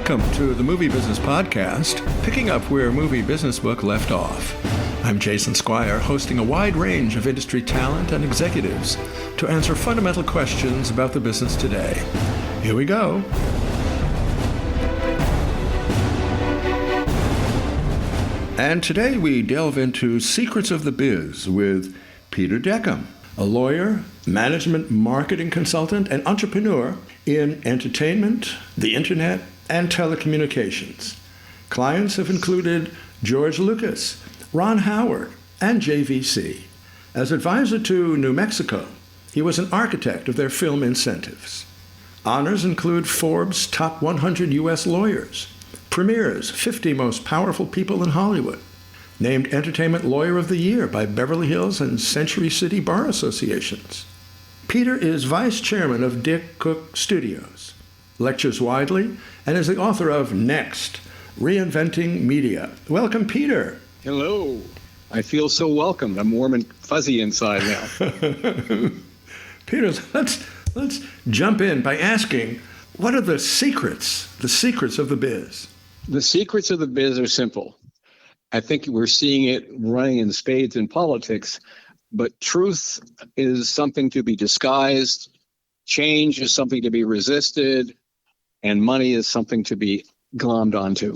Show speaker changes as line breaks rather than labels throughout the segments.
Welcome to the Movie Business Podcast, picking up where Movie Business Book left off. I'm Jason Squire, hosting a wide range of industry talent and executives to answer fundamental questions about the business today. Here we go. And today we delve into Secrets of the Biz with Peter DEKOM, a lawyer, management marketing consultant, and entrepreneur in entertainment, the internet, and telecommunications. Clients have included George Lucas, Ron Howard, and JVC. As advisor to New Mexico, he was an architect of their film incentives. Honors include Forbes' top 100 U.S. lawyers, Premier's 50 most powerful people in Hollywood, named Entertainment Lawyer of the Year by Beverly Hills and Century City Bar Associations. Peter is vice chairman of Dick Cook Studios, lectures widely, and is the author of Next, Reinventing Media. Welcome, Peter.
Hello. I feel so welcome. I'm warm and fuzzy inside now.
Peter, let's jump in by asking, what are the secrets of the biz?
The secrets of the biz are simple. I think we're seeing it running in spades in politics, but truth is something to be disguised, change is something to be resisted, and money is something to be glommed onto.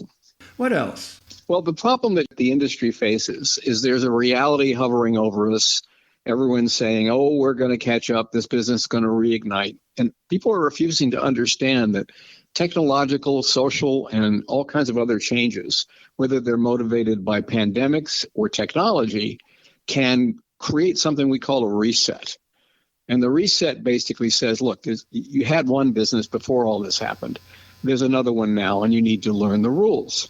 What else?
Well, the problem that the industry faces is there's a reality hovering over us. Everyone's saying, oh, we're going to catch up. This business is going to reignite. And people are refusing to understand that technological, social, and all kinds of other changes, whether they're motivated by pandemics or technology, can create something we call a reset. And the reset basically says, look, you had one business before all this happened. There's another one now, and you need to learn the rules.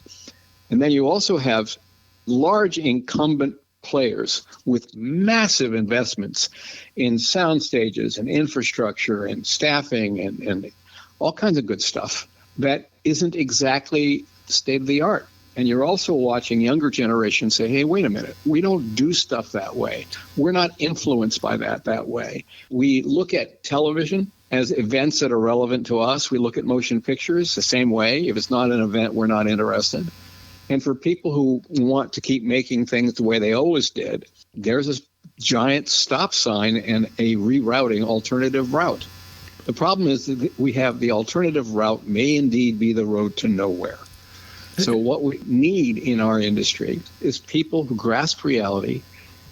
And then you also have large incumbent players with massive investments in sound stages and infrastructure and staffing and all kinds of good stuff that isn't exactly state of the art. And you're also watching younger generations say, hey, wait a minute, we don't do stuff that way. We're not influenced by that way. We look at television as events that are relevant to us. We look at motion pictures the same way. If it's not an event, we're not interested. And for people who want to keep making things the way they always did, there's a giant stop sign and a rerouting alternative route. The problem is that we have the alternative route may indeed be the road to nowhere. So what we need in our industry is people who grasp reality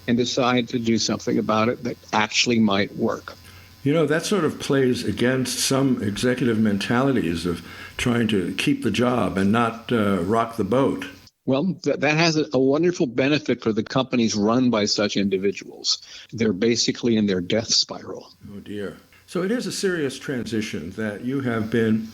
and decide to do something about it that actually might work.
You know, that sort of plays against some executive mentalities of trying to keep the job and not rock the boat.
Well, that has a wonderful benefit for the companies run by such individuals. They're basically in their death spiral.
Oh, dear. So it is a serious transition that you have been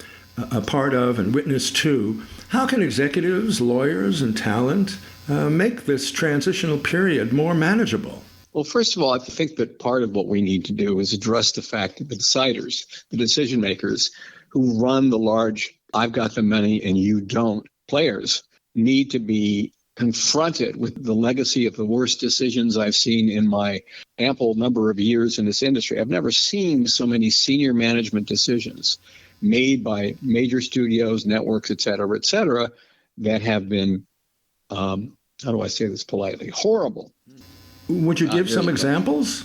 a part of and witness to. How can executives, lawyers, and talent make this transitional period more manageable?
Well, first of all, I think that part of what we need to do is address the fact that the deciders, the decision makers who run the large, I've got the money and you don't, players need to be confronted with the legacy of the worst decisions I've seen in my ample number of years in this industry. I've never seen so many senior management decisions made by major studios, networks, et cetera, that have been, how do I say this politely, horrible.
Would you give some examples?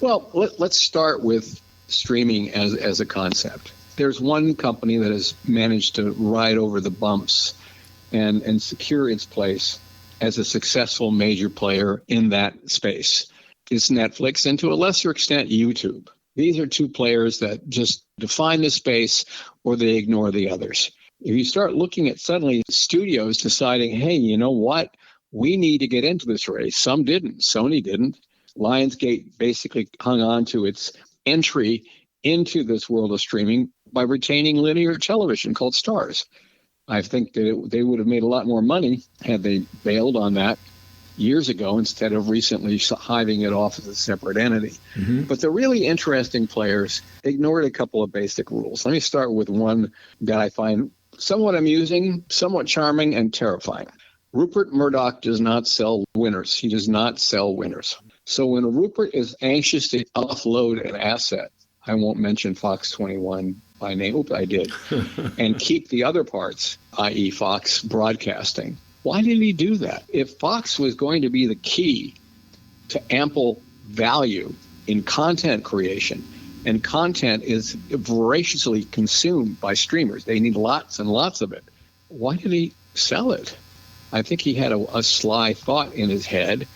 Well, let's start with streaming as a concept. There's one company that has managed to ride over the bumps and secure its place as a successful major player in that space. It's Netflix and to a lesser extent, YouTube. These are two players that just define the space or they ignore the others. If you start looking at suddenly studios deciding, hey, you know what? We need to get into this race. Some didn't. Sony didn't. Lionsgate basically hung on to its entry into this world of streaming by retaining linear television called Stars. I think that they would have made a lot more money had they bailed on that years ago instead of recently hiving it off as a separate entity. Mm-hmm. But the really interesting players ignored a couple of basic rules. Let me start with one that I find somewhat amusing, somewhat charming, and terrifying. Rupert Murdoch does not sell winners. He does not sell winners. So when Rupert is anxious to offload an asset, I won't mention Fox 21 by name. Oops, I did. And keep the other parts, i.e. Fox Broadcasting. Why did he do that? If Fox was going to be the key to ample value in content creation, and content is voraciously consumed by streamers, they need lots and lots of it, why did he sell it? I think he had a sly thought in his head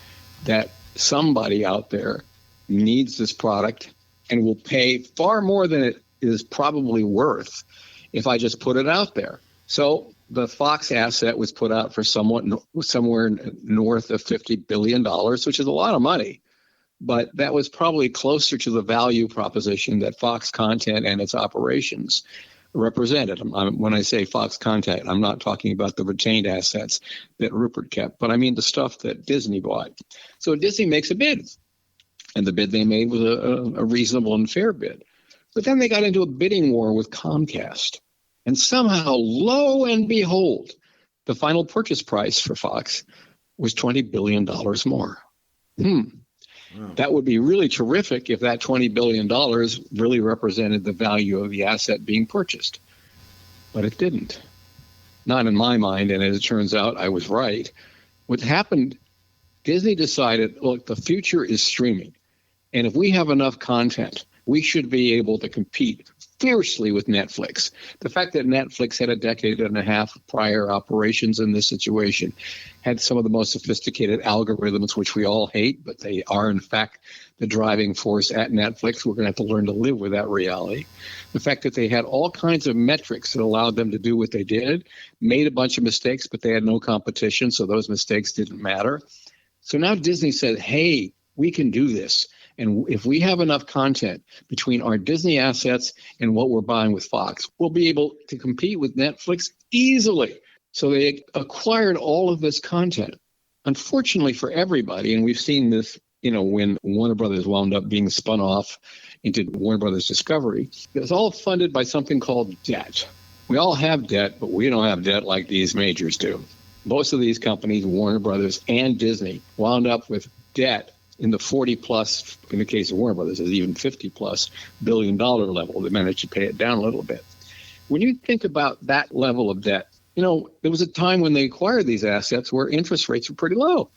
that somebody out there needs this product and will pay far more than it is probably worth if I just put it out there. So the Fox asset was put out for somewhere north of $50 billion, which is a lot of money. But that was probably closer to the value proposition that Fox content and its operations represented. When I say Fox content, I'm not talking about the retained assets that Rupert kept, but I mean the stuff that Disney bought. So Disney makes a bid, and the bid they made was a reasonable and fair bid. But then they got into a bidding war with Comcast. And somehow, lo and behold, the final purchase price for Fox was $20 billion more. Wow. That would be really terrific if that $20 billion really represented the value of the asset being purchased. But it didn't. Not in my mind, and as it turns out, I was right. What happened, Disney decided, look, the future is streaming. And if we have enough content, we should be able to compete fiercely with Netflix. The fact that Netflix had a decade and a half of prior operations in this situation, had some of the most sophisticated algorithms, which we all hate, but they are, in fact, the driving force at Netflix. We're going to have to learn to live with that reality. The fact that they had all kinds of metrics that allowed them to do what they did, made a bunch of mistakes, but they had no competition, so those mistakes didn't matter. So now Disney said, hey, we can do this. And if we have enough content between our Disney assets and what we're buying with Fox, we'll be able to compete with Netflix easily. So they acquired all of this content. Unfortunately for everybody, and we've seen this, when Warner Brothers wound up being spun off into Warner Brothers Discovery, it was all funded by something called debt. We all have debt, but we don't have debt like these majors do. Most of these companies, Warner Brothers and Disney, wound up with debt in the 40 plus, in the case of Warner Brothers, is even 50 plus billion dollar level. They managed to pay it down a little bit. When you think about that level of debt, there was a time when they acquired these assets where interest rates were pretty low.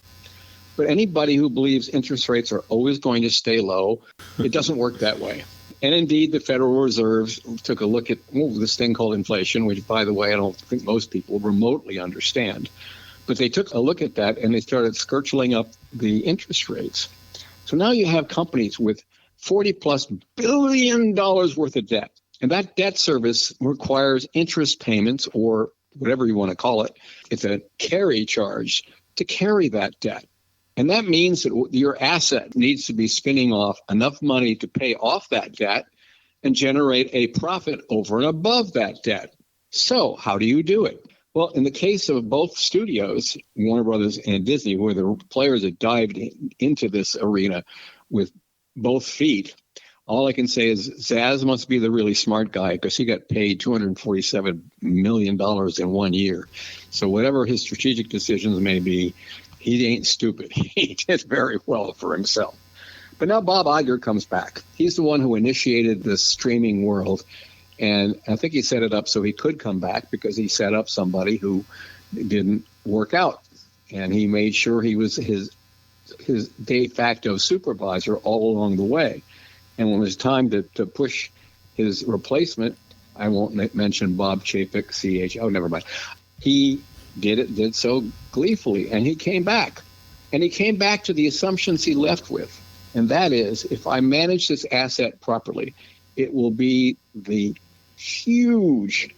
But anybody who believes interest rates are always going to stay low, it doesn't work that way. And indeed, the Federal Reserve took a look at this thing called inflation, which, by the way, I don't think most people remotely understand. But they took a look at that and they started skirtling up the interest rates. So now you have companies with $40 plus billion worth of debt. And that debt service requires interest payments, or whatever you want to call it. It's a carry charge to carry that debt. And that means that your asset needs to be spinning off enough money to pay off that debt and generate a profit over and above that debt. So how do you do it? Well, in the case of both studios, Warner Brothers and Disney, where the players have dived into this arena with both feet, all I can say is Zaz must be the really smart guy, because he got paid $247 million in 1 year. So whatever his strategic decisions may be, he ain't stupid. He did very well for himself. But now Bob Iger comes back. He's the one who initiated this streaming world. And I think he set it up so he could come back, because he set up somebody who didn't work out. And he made sure he was his de facto supervisor all along the way. And when it was time to push his replacement, I won't mention Bob Chapek, CHO, never mind. He did so gleefully, and he came back. And he came back to the assumptions he left with. And that is, if I manage this asset properly, it will be the huge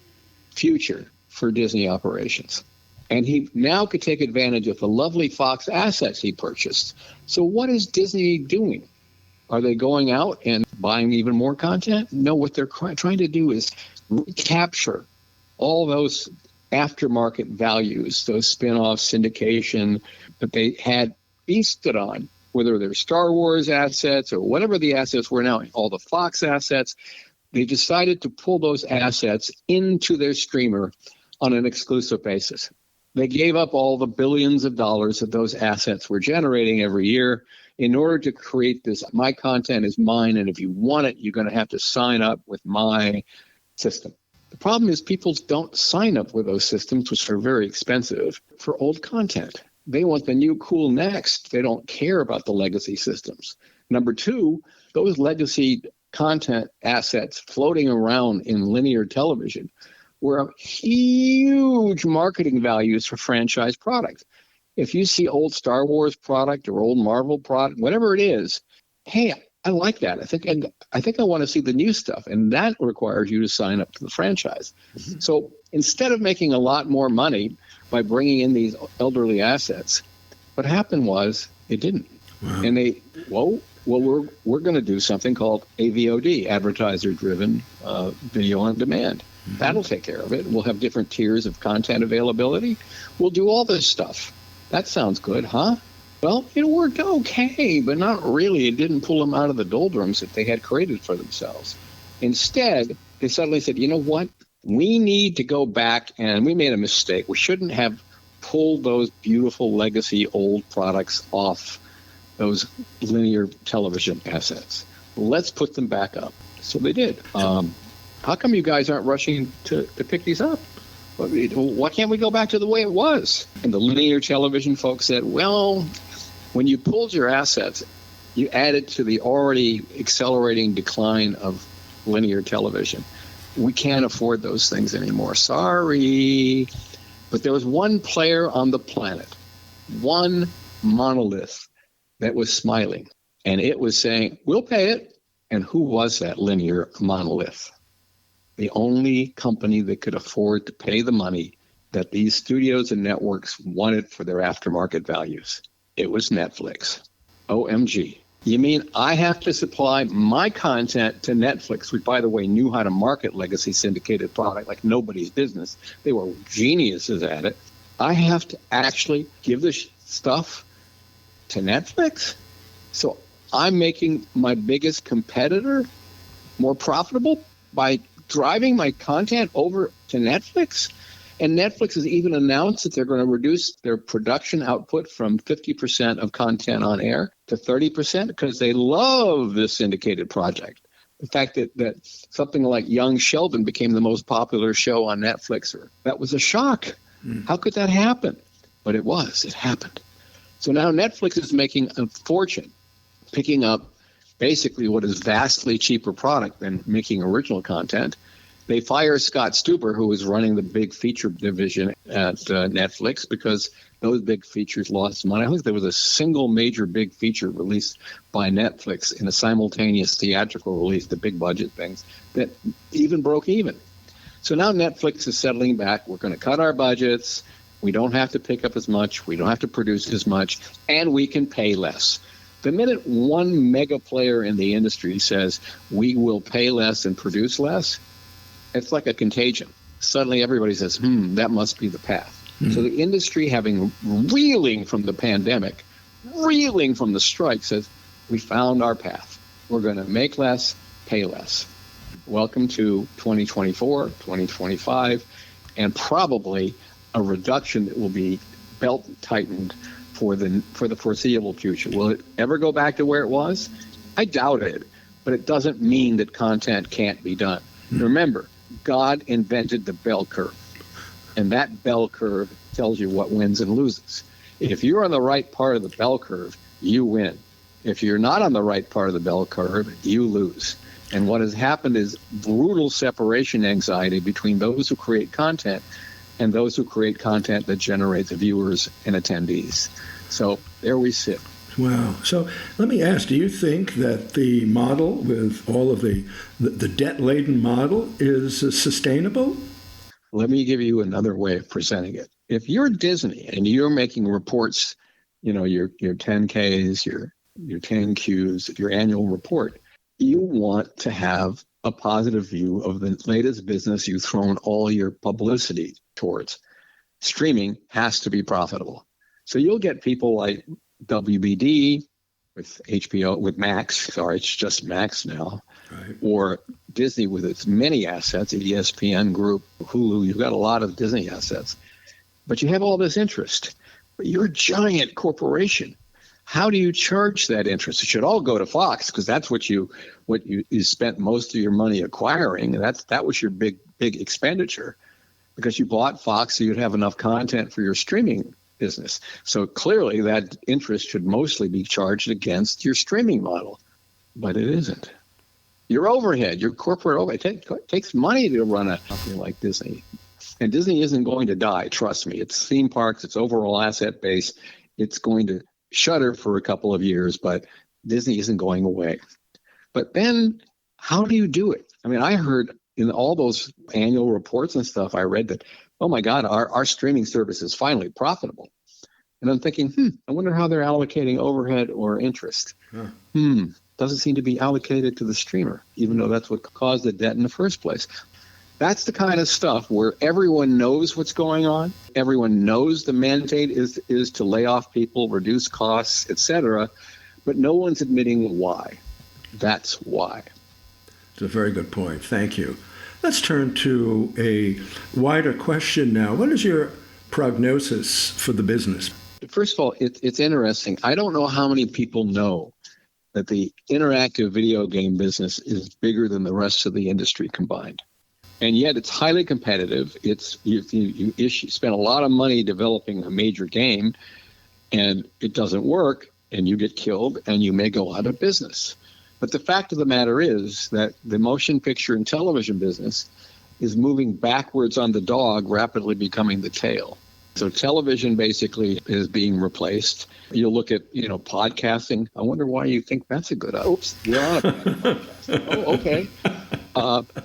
future for Disney operations. And he now could take advantage of the lovely Fox assets he purchased. So what is Disney doing? Are they going out and buying even more content? No, what they're trying to do is recapture all those aftermarket values, those spin-off syndication that they had feasted on, whether they're Star Wars assets or whatever the assets were now, all the Fox assets. They decided to pull those assets into their streamer on an exclusive basis. They gave up all the billions of dollars that those assets were generating every year in order to create this, my content is mine, and if you want it, you're going to have to sign up with my system. The problem is people don't sign up with those systems, which are very expensive, for old content. They want the new cool next. They don't care about the legacy systems. Number two, those legacy content assets floating around in linear television were huge marketing values for franchise products. If you see old Star Wars product or old Marvel product, whatever it is, hey, I like that. I think I want to see the new stuff, and that requires you to sign up to the franchise. Mm-hmm. So instead of making a lot more money by bringing in these elderly assets, what happened was it didn't. Wow. And we're going to do something called AVOD, advertiser-driven video on demand. Mm-hmm. That'll take care of it. We'll have different tiers of content availability. We'll do all this stuff. That sounds good, huh? Well, it worked okay, but not really. It didn't pull them out of the doldrums that they had created for themselves. Instead, they suddenly said, you know what? We need to go back, and we made a mistake. We shouldn't have pulled those beautiful legacy old products off those linear television assets. Let's put them back up. So they did. How come you guys aren't rushing to pick these up? Why can't we go back to the way it was? And the linear television folks said, well, when you pulled your assets, you added to the already accelerating decline of linear television. We can't afford those things anymore. Sorry. But there was one player on the planet, one monolith that was smiling. And it was saying, we'll pay it. And who was that linear monolith? The only company that could afford to pay the money that these studios and networks wanted for their aftermarket values. It was Netflix. OMG. You mean I have to supply my content to Netflix, which, by the way, knew how to market legacy syndicated product like nobody's business. They were geniuses at it. I have to actually give this stuff to Netflix? So I'm making my biggest competitor more profitable by driving my content over to Netflix? And Netflix has even announced that they're going to reduce their production output from 50% of content on air to 30% because they love this syndicated project. The fact that something like Young Sheldon became the most popular show on Netflix, that was a shock. How could that happen? But it happened. So now Netflix is making a fortune picking up basically what is vastly cheaper product than making original content. They fire Scott Stuber, who was running the big feature division at Netflix, because those big features lost money. I think there was a single major big feature released by Netflix in a simultaneous theatrical release, the big budget things, that even broke even. So now Netflix is settling back. We're going to cut our budgets. We don't have to pick up as much. We don't have to produce as much, and we can pay less. The minute one mega player in the industry says we will pay less and produce less, it's like a contagion. Suddenly everybody says, that must be the path. So the industry, having reeling from the pandemic, reeling from the strike, says, we found our path. We're going to make less, pay less. Welcome to 2024, 2025, and probably a reduction that will be belt tightened for the foreseeable future. Will it ever go back to where it was? I doubt it, but it doesn't mean that content can't be done. Remember, God invented the bell curve, and that bell curve tells you what wins and loses. If you're on the right part of the bell curve, you win. If you're not on the right part of the bell curve, you lose. And what has happened is brutal separation anxiety between those who create content and those who create content that generates viewers and attendees. So there we sit.
Wow. So let me ask, do you think that the model with all of the debt-laden model is sustainable?
Let me give you another way of presenting it. If you're Disney and you're making reports, your 10Ks, your 10Qs, your annual report, you want to have a positive view of the latest business you've thrown all your publicity towards. Streaming has to be profitable. So you'll get people like WBD with HBO, with Max, sorry, it's just Max now, right. Or Disney with its many assets, ESPN Group, Hulu, you've got a lot of Disney assets. But you have all this interest. But you're a giant corporation. how do you charge that interest? It should all go to Fox because that's what you spent most of your money acquiring. That was your big expenditure because you bought Fox so you'd have enough content for your streaming business. So clearly that interest should mostly be charged against your streaming model, but it isn't. Your overhead, your corporate overhead, takes money to run a company like Disney. And Disney isn't going to die, trust me. It's theme parks, it's overall asset base. It's going to shutter for a couple of years, but Disney isn't going away. But then how do you do it? I mean, I heard in all those annual reports and stuff, I read that, oh my God, our streaming service is finally profitable. And I'm thinking, I wonder how they're allocating overhead or interest. Doesn't seem to be allocated to the streamer, even though that's what caused the debt in the first place. That's the kind of stuff where everyone knows what's going on. Everyone knows the mandate is to lay off people, reduce costs, etc. But no one's admitting why. That's why.
It's a very good point. Thank you. Let's turn to a wider question now. What is your prognosis for the business?
First of all, it's interesting. I don't know how many people know that the interactive video game business is bigger than the rest of the industry combined. And yet it's highly competitive. It's you spend a lot of money developing a major game and it doesn't work and you get killed and you may go out of business. But the fact of the matter is that the motion picture and television business is moving backwards on the dog, rapidly becoming the tail. So television basically is being replaced. You look at, podcasting. I wonder why you think that's a good idea. Oops, we're on a podcast. Oh, okay.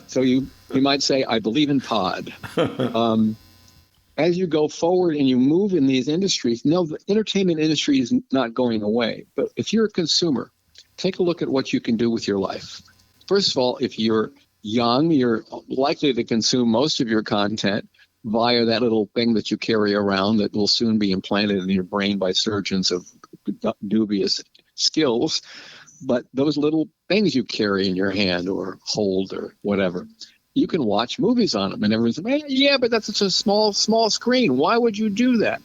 So you might say, I believe in pod. As you go forward and you move in these industries, no, the entertainment industry is not going away. But if you're a consumer, take a look at what you can do with your life. First of all, if you're young, you're likely to consume most of your content via that little thing that you carry around that will soon be implanted in your brain by surgeons of dubious skills. But those little things you carry in your hand or hold or whatever, you can watch movies on them. And everyone's like, yeah, but that's such a small screen. Why would you do that?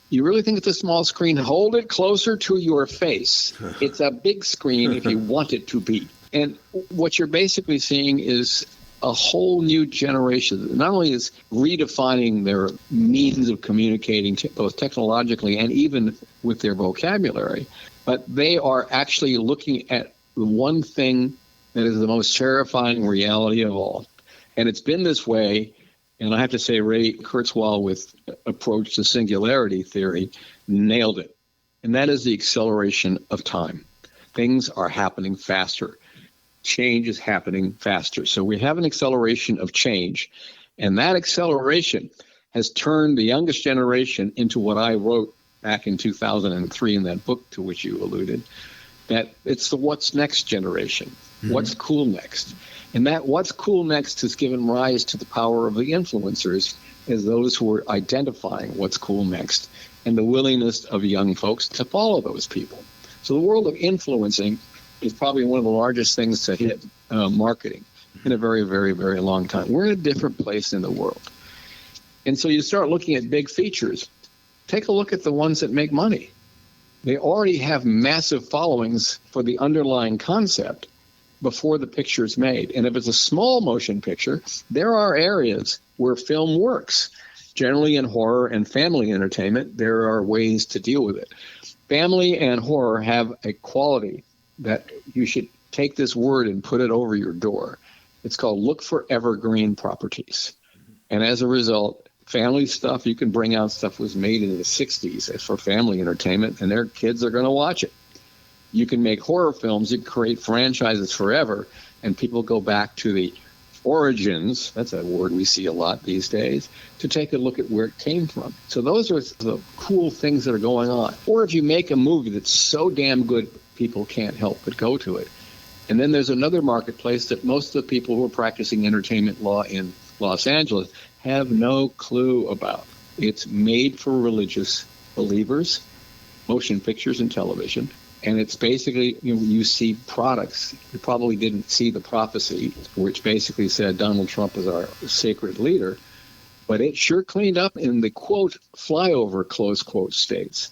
You really think it's a small screen? Hold it closer to your face. It's a big screen if you want it to be. And what you're basically seeing is a whole new generation that not only is redefining their means of communicating both technologically and even with their vocabulary, but they are actually looking at the one thing that is the most terrifying reality of all. And it's been this way, and I have to say Ray Kurzweil with approach to singularity theory nailed it. And that is the acceleration of time. Things are happening faster. Change is happening faster. So we have an acceleration of change. And that acceleration has turned the youngest generation into what I wrote back in 2003 in that book to which you alluded, that it's the what's next generation. Mm-hmm. What's cool next? And that what's cool next has given rise to the power of the influencers as those who are identifying what's cool next and the willingness of young folks to follow those people. So the world of influencing is probably one of the largest things to hit marketing in a very, very, very long time. We're in a different place in the world. And so you start looking at big features. Take a look at the ones that make money. They already have massive followings for the underlying concept before the picture is made. And if it's a small motion picture, there are areas where film works. Generally in horror and family entertainment, there are ways to deal with it. Family and horror have a quality that you should take this word and put it over your door. It's called look for evergreen properties. And as a result, family stuff, you can bring out stuff was made in the 60s for family entertainment, and their kids are going to watch it. You can make horror films, you can create franchises forever, and people go back to the origins, that's a word we see a lot these days, to take a look at where it came from. So those are the cool things that are going on. Or if you make a movie that's so damn good, people can't help but go to it. And then there's another marketplace that most of the people who are practicing entertainment law in Los Angeles have no clue about. It's made for religious believers, motion pictures and television. And it's basically, you see products. You probably didn't see the prophecy, which basically said Donald Trump is our sacred leader. But it sure cleaned up in the, quote, flyover, close quote, states.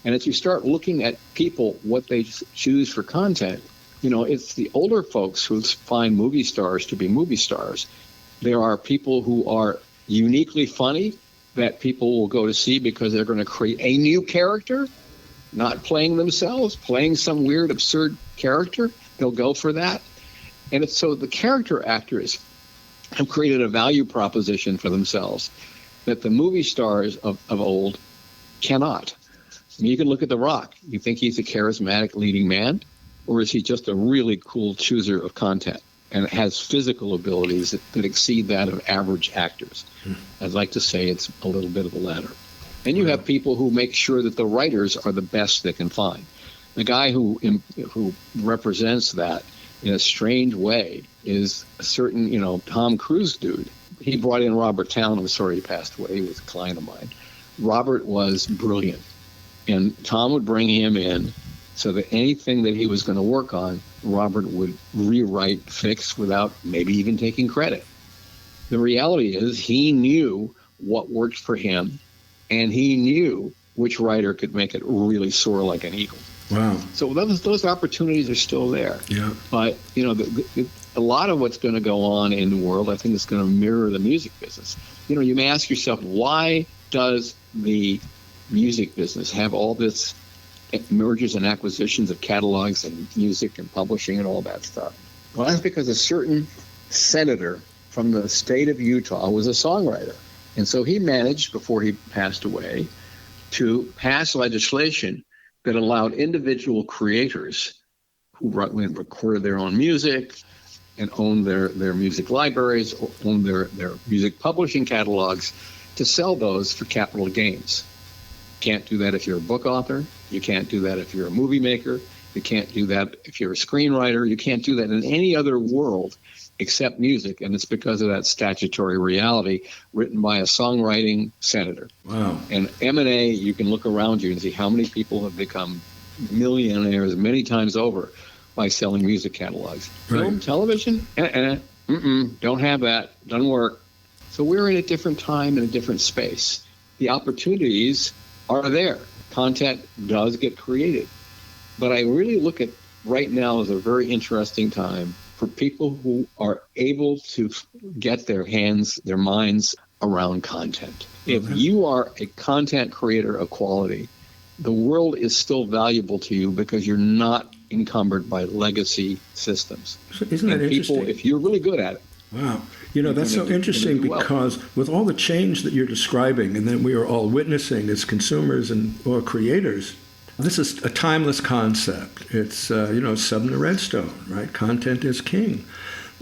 And as you start looking at people, what they choose for content, it's the older folks who find movie stars to be movie stars. There are people who are uniquely funny that people will go to see because they're going to create a new character, not playing themselves, playing some weird, absurd character. They'll go for that. And so the character actors have created a value proposition for themselves that the movie stars of old cannot. I mean, you can look at The Rock. You think he's a charismatic leading man, or is he just a really cool chooser of content and has physical abilities that exceed that of average actors? I'd like to say it's a little bit of the latter. And you have people who make sure that the writers are the best they can find. The guy who represents that in a strange way is a certain, Tom Cruise dude. He brought in Robert Towne. I'm sorry he passed away. He was a client of mine. Robert was brilliant. And Tom would bring him in so that anything that he was going to work on, Robert would rewrite, fix without maybe even taking credit. The reality is he knew what worked for him, and he knew which writer could make it really soar like an eagle.
Wow.
So those opportunities are still there.
Yeah.
But, a lot of what's going to go on in the world, I think, is going to mirror the music business. You may ask yourself, why does the music business have all this mergers and acquisitions of catalogs and music and publishing and all that stuff? Well, that's because a certain senator from the state of Utah was a songwriter. And so he managed, before he passed away, to pass legislation that allowed individual creators who recorded their own music and owned their music libraries, owned their music publishing catalogs, to sell those for capital gains. Can't do that if you're a book author. You can't do that if you're a movie maker. You can't do that if you're a screenwriter. You can't do that in any other world except music, and it's because of that statutory reality written by a songwriting senator.
Wow.
And M&A, you can look around you and see how many people have become millionaires many times over by selling music catalogs.
Right.
Film, television, don't have that, doesn't work. So we're in a different time and a different space. The opportunities are there. Content does get created. But I really look at right now as a very interesting time for people who are able to get their minds around content. If you are a content creator of quality, the world is still valuable to you because you're not encumbered by legacy systems.
Isn't that interesting?
If you're really good at it.
Wow. That's so interesting because with all the change that you're describing and that we are all witnessing as consumers or creators, this is a timeless concept. It's, Southern Redstone, right? Content is king.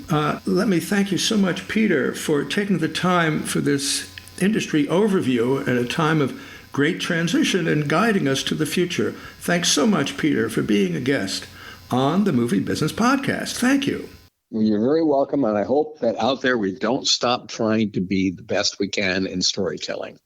Let me thank you so much, Peter, for taking the time for this industry overview at a time of great transition and guiding us to the future. Thanks so much, Peter, for being a guest on the Movie Business Podcast. Thank you.
Well, you're very welcome, and I hope that out there we don't stop trying to be the best we can in storytelling.